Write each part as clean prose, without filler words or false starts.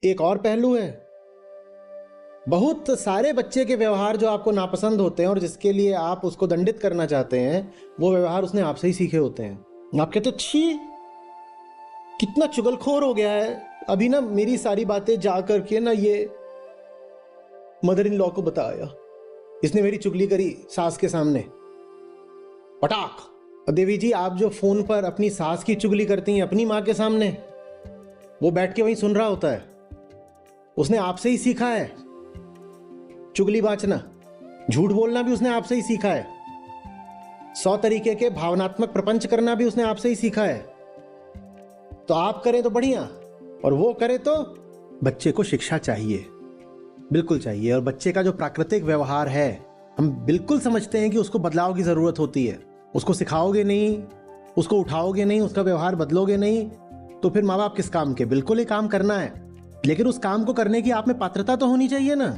एक और पहलू है, बहुत सारे बच्चे के व्यवहार जो आपको नापसंद होते हैं और जिसके लिए आप उसको दंडित करना चाहते हैं, वो व्यवहार उसने आपसे ही सीखे होते हैं। आप कहते छी कितना चुगलखोर हो गया है, अभी ना मेरी सारी बातें जा करके ना ये मदर इन लॉ को बताया, इसने मेरी चुगली करी सास के सामने, पटाख। और देवी जी, आप जो फोन पर अपनी सास की चुगली करती हैं अपनी माँ के सामने, वो बैठ के वहीं सुन रहा होता है, उसने आपसे ही सीखा है। चुगली बाचना, झूठ बोलना भी उसने आपसे ही सीखा है। 100 तरीके के भावनात्मक प्रपंच करना भी उसने आपसे ही सीखा है। तो आप करें तो बढ़िया, और वो करे तो बच्चे को शिक्षा चाहिए, बिल्कुल चाहिए। और बच्चे का जो प्राकृतिक व्यवहार है, हम बिल्कुल समझते हैं कि उसको बदलाव की जरूरत होती है। उसको सिखाओगे नहीं, उसको उठाओगे नहीं, उसका व्यवहार बदलोगे नहीं, तो फिर माँ बाप किस काम के? बिल्कुल ही काम करना है, लेकिन उस काम को करने की आप में पात्रता तो होनी चाहिए ना।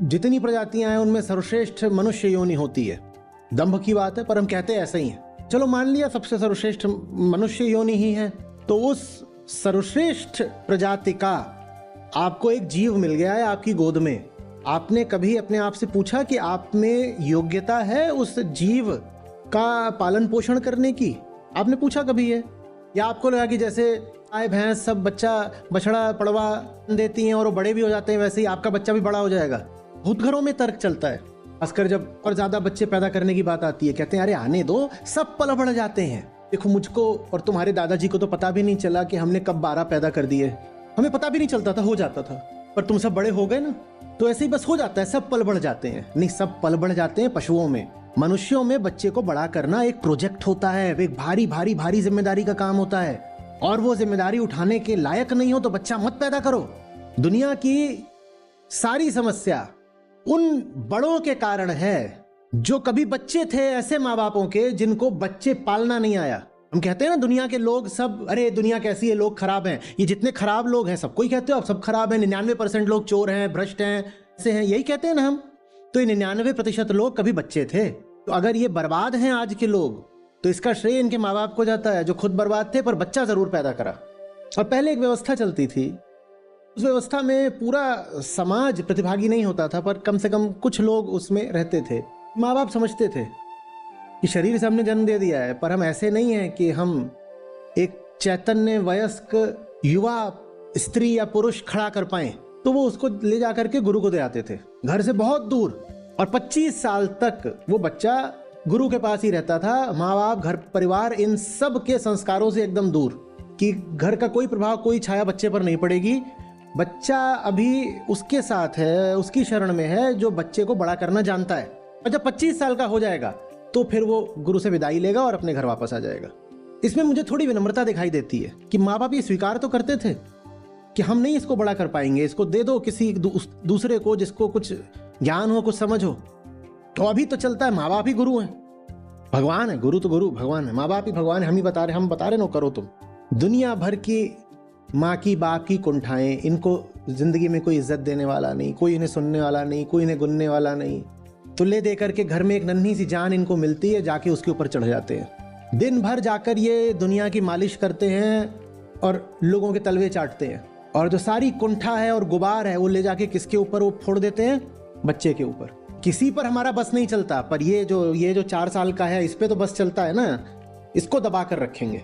जितनी प्रजातियां हैं उनमें सर्वश्रेष्ठ मनुष्य योनि होती है। दंभ की बात है, पर हम कहते हैं ऐसा ही है। चलो मान लिया सबसे सर्वश्रेष्ठ मनुष्य योनि ही है, तो उस सर्वश्रेष्ठ प्रजाति का आपको एक जीव मिल गया है आपकी गोद में। आपने कभी अपने आप से पूछा कि आप में योग्यता है उस जीव का पालन पोषण करने की? आपने पूछा कभी है? या आपको लगा कि जैसे गाय भैंस सब बच्चा बछड़ा पड़वा देती हैं और वो बड़े भी हो जाते हैं, वैसे ही आपका बच्चा भी बड़ा हो जाएगा? बहुत घरों में तर्क चलता है, खासकर जब और ज्यादा बच्चे पैदा करने की बात आती है। कहते हैं अरे आने दो, सब पल बढ़ जाते हैं। देखो मुझको और तुम्हारे दादाजी को तो पता भी नहीं चला कि हमने कब 12 पैदा कर दिए, हमें पता भी नहीं चलता था, हो जाता था। पर तुम सब बड़े हो गए ना, तो ऐसे ही बस हो जाता है, सब पल बढ़ जाते हैं। नहीं, सब पल बढ़ जाते हैं पशुओं में। मनुष्यों में बच्चे को बड़ा करना एक प्रोजेक्ट होता है, एक भारी भारी भारी जिम्मेदारी का काम होता है, और वो जिम्मेदारी उठाने के लायक नहीं हो तो बच्चा मत पैदा करो। दुनिया की सारी समस्या उन बड़ों के कारण है जो कभी बच्चे थे, ऐसे माँ बापों के जिनको बच्चे पालना नहीं आया। हम कहते हैं ना दुनिया के लोग सब, अरे दुनिया कैसी है, लोग खराब हैं। ये जितने खराब लोग हैं सबको ही कहते हो आप सब खराब हैं, 99% लोग चोर हैं, भ्रष्ट हैं, ऐसे हैं, यही कहते हैं ना हम। तो ये 99% लोग कभी बच्चे थे। तो अगर ये बर्बाद हैं आज के लोग, तो इसका श्रेय इनके माँ बाप को जाता है जो खुद बर्बाद थे पर बच्चा जरूर पैदा करा। और पहले एक व्यवस्था चलती थी, उस व्यवस्था में पूरा समाज प्रतिभागी नहीं होता था, पर कम से कम कुछ लोग उसमें रहते थे। माँ बाप समझते थे कि शरीर से हमने जन्म दे दिया है, पर हम ऐसे नहीं हैं कि हम एक चैतन्य वयस्क युवा स्त्री या पुरुष खड़ा कर पाए। तो वो उसको ले जा करके गुरु को दे आते थे घर से बहुत दूर, और 25 साल तक वो बच्चा गुरु के पास ही रहता था। माँ बाप, घर परिवार, इन सब के संस्कारों से एकदम दूर, कि घर का कोई प्रभाव, कोई छाया बच्चे पर नहीं पड़ेगी। बच्चा अभी उसके साथ है, उसकी शरण में है जो बच्चे को बड़ा करना जानता है। और जब 25 साल का हो जाएगा तो फिर वो गुरु से विदाई लेगा और अपने घर वापस आ जाएगा। इसमें मुझे थोड़ी विनम्रता दिखाई देती है कि माँ बाप ये स्वीकार तो करते थे कि हम नहीं इसको बड़ा कर पाएंगे, इसको दे दो किसी दूसरे को जिसको कुछ ज्ञान हो, कुछ समझ हो। तो अभी तो चलता है माँ बाप ही गुरु हैं, भगवान है। गुरु तो गुरु, भगवान है, माँ बाप ही भगवान है। हम बता रहे नो करो तुम। दुनिया भर की माँ की बाप की कुंठाएं, इनको जिंदगी में कोई इज्जत देने वाला नहीं, कोई इन्हें सुनने वाला नहीं, कोई इन्हें गुनने वाला नहीं। तुल्ले दे करके घर में एक नन्ही सी जान इनको मिलती है, जाके उसके ऊपर चढ़ जाते हैं। दिन भर जाकर ये दुनिया की मालिश करते हैं और लोगों के तलवे चाटते हैं, और जो सारी कुंठा है और गुबार है वो ले जाके किसके ऊपर वो फोड़ देते हैं? बच्चे के ऊपर। किसी पर हमारा बस नहीं चलता, पर ये जो 4 साल का है, इस पे तो बस चलता है ना, इसको दबा कर रखेंगे।